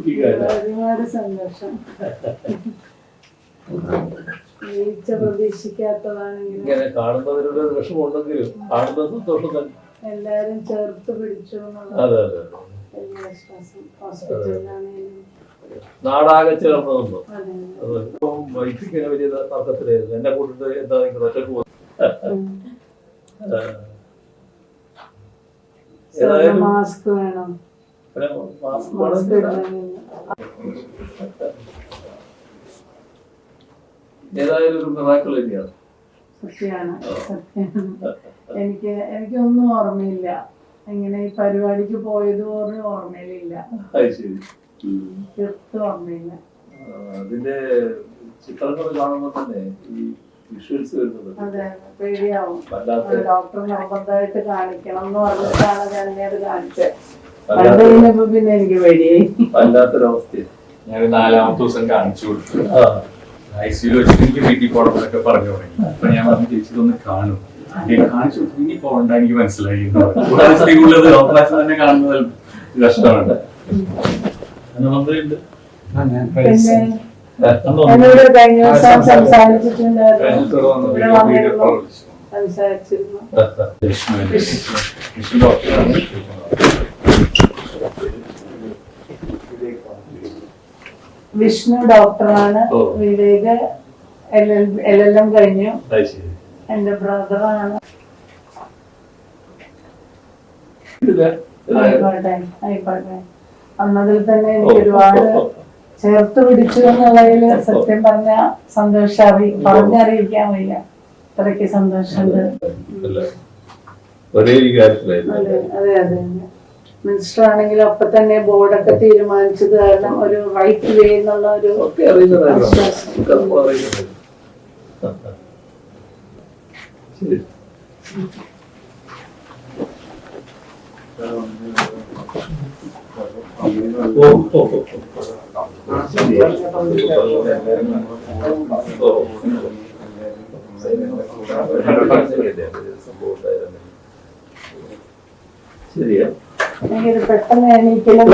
ഒരുപാട് സന്തോഷം. പ്രതീക്ഷിക്കാത്തതാണെങ്കിലും ഇങ്ങനെ കാണുന്നതിനുള്ള വിഷമമുണ്ടെങ്കിലും കാണുന്ന സന്തോഷം തന്നെ. എല്ലാരും ചേർത്ത് പിടിച്ചു. അതെ അതെ വലിയ വിശ്വാസം. ഹോസ്പിറ്റലിലാണെങ്കിലും നാടാകെ ചേർന്നതൊന്നും വൈദ്യുതിക്ക് വലിയ തർക്കത്തിലായിരുന്നു. എന്നെ കൂട്ടിട്ട് എന്താ നിങ്ങൾ ഒറ്റക്ക് പോകും. മാസ്ക് വേണം. ഏതായാലും ഒരു മിറാക്കിൾ തന്നെയാണ്. സത്യമാണ് സത്യമാണ്. എനിക്കൊന്നും ഓർമ്മയില്ല. ഇങ്ങനെ ഈ പരിപാടിക്ക് പോയത് പോലും ഓർമ്മയിലില്ല. തീർത്തും ഓർമ്മയില്ല. അതിന്റെ ചിത്രങ്ങൾ കാണുമ്പോൾ തന്നെ ഈ വിഷ്വൽസ് വരുന്നത് അതെ പേടിയാവും. ഡോക്ടർ നിർബന്ധമായിട്ട് കാണിക്കണം എന്ന് പറഞ്ഞിട്ടാണ് ഞാൻ അത് കാണിച്ചത്. കണ്ടു കഴിഞ്ഞപ്പോ പിന്നെ എനിക്ക് പേടിയായി. വല്ലാത്തൊരവസ്ഥയാണ്. ഞാൻ 4ാമത്തെ ദിവസം കാണിച്ചു കൊടുത്തു. ICU വെച്ചിട്ട് എനിക്ക് വീട്ടിൽ പോകണമെന്നൊക്കെ പറഞ്ഞു തുടങ്ങി. അപ്പൊ ഞാൻ പറഞ്ഞു ചേച്ചി ഇതൊന്ന് കാണും. കാണിച്ചു കൊടുത്തു. ഇനി പോകണ്ട എനിക്ക് മനസ്സിലായി. ഓപ്പറേഷൻ തന്നെ കാണുന്നത് കഷ്ടമാണ്. എന്നോട് കഴിഞ്ഞ ദിവസം സംസാരിച്ചിരുന്നു. വിഷ്ണു ഡോക്ടറാണ്. വിവേക് LLM കഴിഞ്ഞു. എന്റെ ബ്രദറാണ്. ആയിക്കോട്ടെ. അന്നതിൽ തന്നെ എനിക്ക് ഒരുപാട് ചേർത്ത് പിടിച്ചു എന്നുള്ളതില് സത്യം പറഞ്ഞ സന്തോഷം പറഞ്ഞറിയിക്കാൻ വയ്യ. അത്രയ്ക്ക് സന്തോഷമുണ്ട്. ഒരേ അതെ അതെ അതെ. മിനിസ്റ്റർ ആണെങ്കിലും അപ്പൊ തന്നെ ബോർഡൊക്കെ തീരുമാനിച്ചത് കാരണം ഒരു റൈറ്റ് വേ എന്നുള്ള ഒരു ശരിയാ. പെട്ടെന്ന് എണീക്കലും